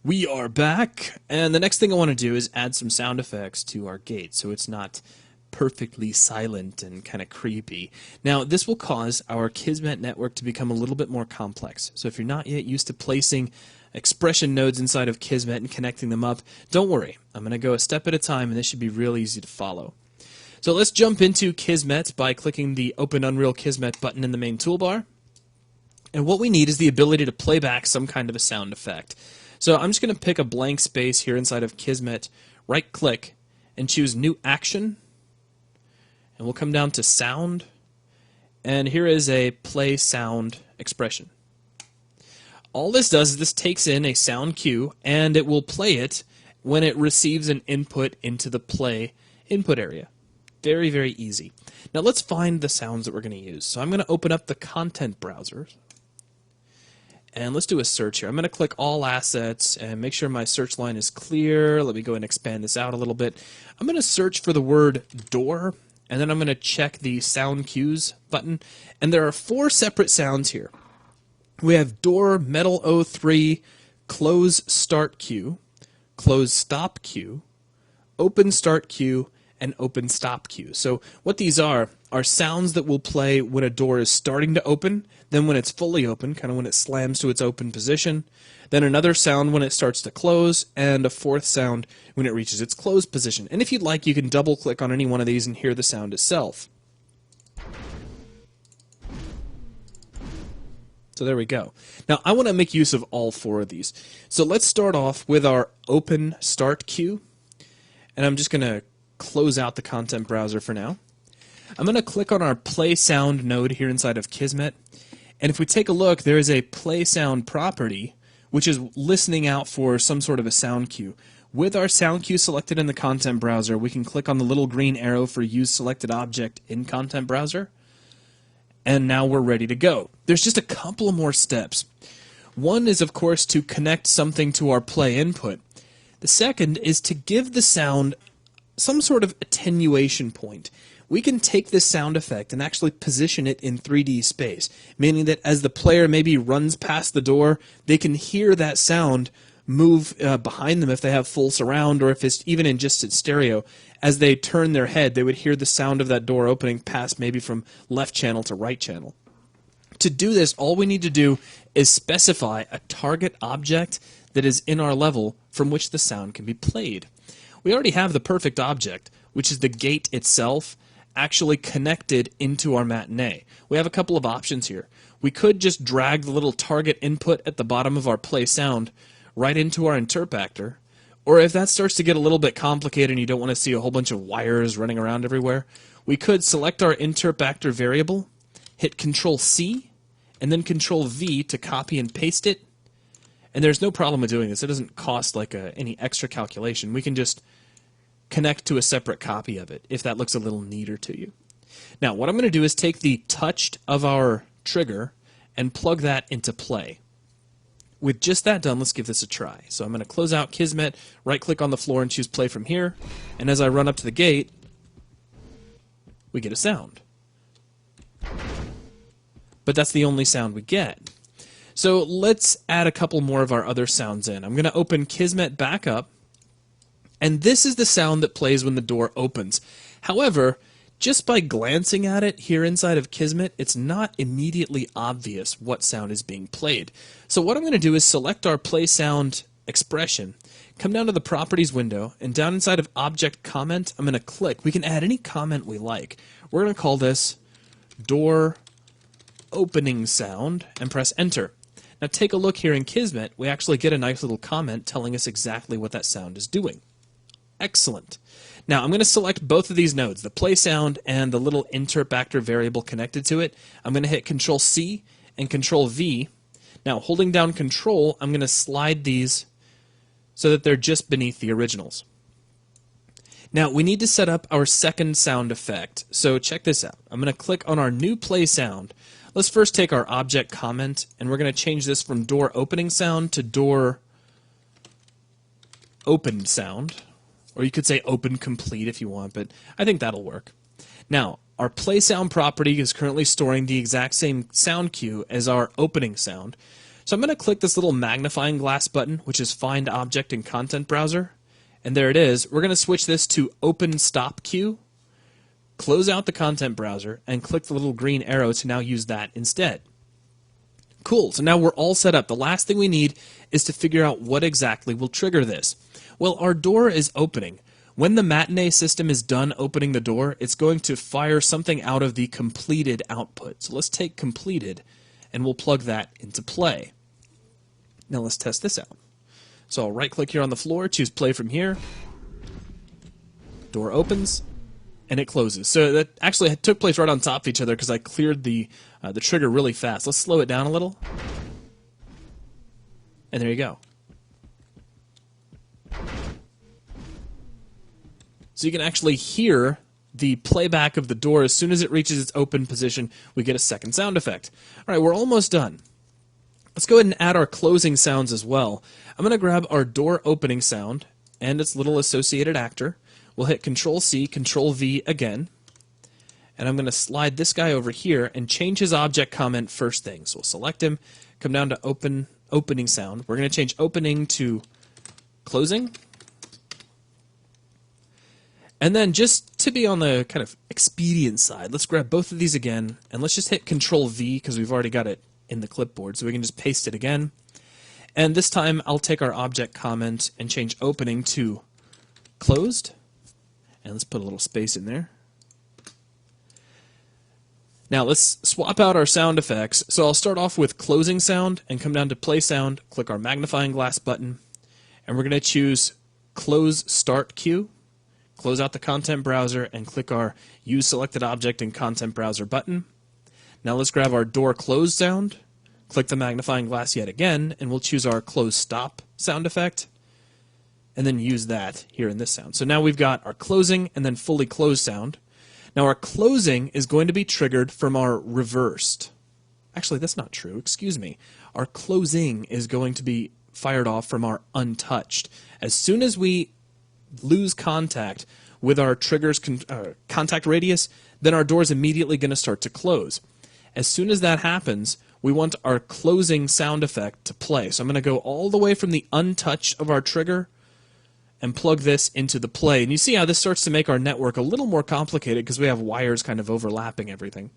We are back, and the next thing I want to do is add some sound effects to our gate so it's not perfectly silent and kind of creepy. Now, this will cause our Kismet network to become a little bit more complex. So if you're not yet used to placing expression nodes inside of Kismet and connecting them up, don't worry. I'm going to go a step at a time, and this should be real easy to follow. So let's jump into Kismet by clicking the Open Unreal Kismet button in the main toolbar. And what we need is the ability to play back some kind of a sound effect. So I'm just going to pick a blank space here inside of Kismet, right-click, and choose New Action. And we'll come down to Sound. And here is a Play Sound expression. All this does is this takes in a sound cue, and it will play it when it receives an input into the play input area. Very, very easy. Now let's find the sounds that we're going to use. So I'm going to open up the content browser. And let's do a search here. I'm going to click All Assets and make sure my search line is clear. Let me go and expand this out a little bit. I'm going to search for the word door, and then I'm going to check the Sound Cues button. And there are 4 separate sounds here. We have door, metal 03, close start cue, close stop cue, open start cue, and open stop cue. So what these are sounds that will play when a door is starting to open, then when it's fully open, kind of when it slams to its open position, then another sound when it starts to close, and a 4th sound when it reaches its closed position. And if you'd like, you can double click on any one of these and hear the sound itself. So there we go. Now I want to make use of all 4 of these. So let's start off with our open start cue, and I'm just going to close out the content browser for now. I'm going to click on our play sound node here inside of Kismet, and if we take a look, there is a play sound property which is listening out for some sort of a sound cue. With our sound cue selected in the content browser, we can click on the little green arrow for use selected object in content browser, and now we're ready to go. There's just a couple of more steps. One is, of course, to connect something to our play input. The second is to give the sound some sort of attenuation point. We can take this sound effect and actually position it in 3D space, meaning that as the player maybe runs past the door, they can hear that sound move behind them if they have full surround, or if it's even in just its stereo. As they turn their head, they would hear the sound of that door opening past maybe from left channel to right channel. To do this, all we need to do is specify a target object that is in our level from which the sound can be played. We already have the perfect object, which is the gate itself, actually connected into our matinee. We have a couple of options here. We could just drag the little target input at the bottom of our play sound right into our interpactor, or if that starts to get a little bit complicated and you don't want to see a whole bunch of wires running around everywhere, we could select our interpactor variable, hit Control-C, and then Control-V to copy and paste it. And there's no problem with doing this. It doesn't cost like any extra calculation. We can just connect to a separate copy of it if that looks a little neater to you. Now what I'm going to do is take the touched of our trigger and plug that into play. With just that done, let's give this a try. So I'm going to close out Kismet, right click on the floor and choose play from here, and as I run up to the gate, we get a sound. But that's the only sound we get. So let's add a couple more of our other sounds in. I'm going to open Kismet back up, and this is the sound that plays when the door opens. However, just by glancing at it here inside of Kismet, it's not immediately obvious what sound is being played. So what I'm going to do is select our play sound expression, come down to the properties window, and down inside of object comment, I'm going to click. We can add any comment we like. We're going to call this door opening sound and press enter. Now take a look here in Kismet. We actually get a nice little comment telling us exactly what that sound is doing. Excellent. Now I'm going to select both of these nodes, the play sound and the little interpactor variable connected to it. I'm going to hit Control-C and Control-V. Now holding down Control, I'm going to slide these so that they're just beneath the originals. Now we need to set up our second sound effect. So check this out. I'm going to click on our new play sound. Let's first take our object comment, and we're going to change this from door opening sound to door opened sound. Or you could say open complete if you want, but I think that'll work. Now, our play sound property is currently storing the exact same sound cue as our opening sound. So I'm going to click this little magnifying glass button, which is Find Object in Content Browser. And there it is. We're going to switch this to Open Stop Cue, close out the content browser, and click the little green arrow to now use that instead. Cool, so now we're all set up. The last thing we need is to figure out what exactly will trigger this. Well, our door is opening. When the matinee system is done opening the door, it's going to fire something out of the completed output. So let's take completed, and we'll plug that into play. Now let's test this out. So I'll right-click here on the floor, choose play from here. Door opens, and it closes. So that actually took place right on top of each other because I cleared the trigger really fast. Let's slow it down a little. And there you go. So you can actually hear the playback of the door. As soon as it reaches its open position, we get a second sound effect. All right, we're almost done. Let's go ahead and add our closing sounds as well. I'm going to grab our door opening sound and its little associated actor. We'll hit Control-C, Control-V again. And I'm going to slide this guy over here and change his object comment first thing. So we'll select him, come down to opening sound. We're going to change opening to closing. And then just to be on the kind of expedient side, let's grab both of these again, and let's just hit Control-V because we've already got it in the clipboard, so we can just paste it again. And this time I'll take our object comment and change opening to closed. And let's put a little space in there. Now let's swap out our sound effects. So I'll start off with closing sound and come down to play sound, click our magnifying glass button, and we're going to choose close start cue. Close out the content browser and click our Use Selected Object in Content Browser button. Now let's grab our door close sound, click the magnifying glass yet again, and we'll choose our close stop sound effect, and then use that here in this sound. So now we've got our closing and then fully closed sound. Now our closing is going to be triggered from our reversed. Actually, that's not true. Excuse me. Our closing is going to be fired off from our untouched. As soon as we lose contact with our trigger's contact radius, then our door is immediately going to start to close. As soon as that happens, we want our closing sound effect to play. So I'm going to go all the way from the untouched of our trigger and plug this into the play. And you see how this starts to make our network a little more complicated because we have wires kind of overlapping everything.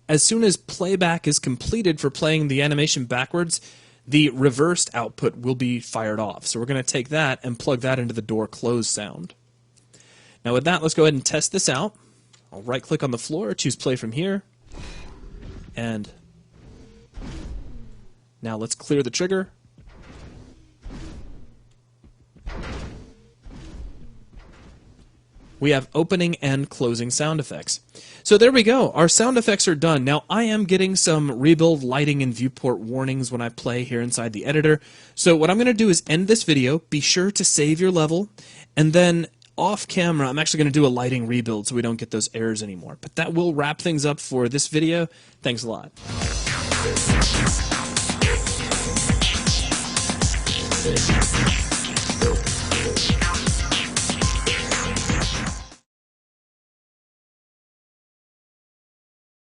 As soon as playback is completed for playing the animation backwards, the reversed output will be fired off. So we're going to take that and plug that into the door close sound. Now with that, let's go ahead and test this out. I'll right-click on the floor, choose play from here, and now let's clear the trigger. We have opening and closing sound effects. So there we go. Our sound effects are done. Now I am getting some rebuild lighting and viewport warnings when I play here inside the editor. So what I'm going to do is end this video. Be sure to save your level, and then off camera I'm actually going to do a lighting rebuild so we don't get those errors anymore. But that will wrap things up for this video. Thanks a lot.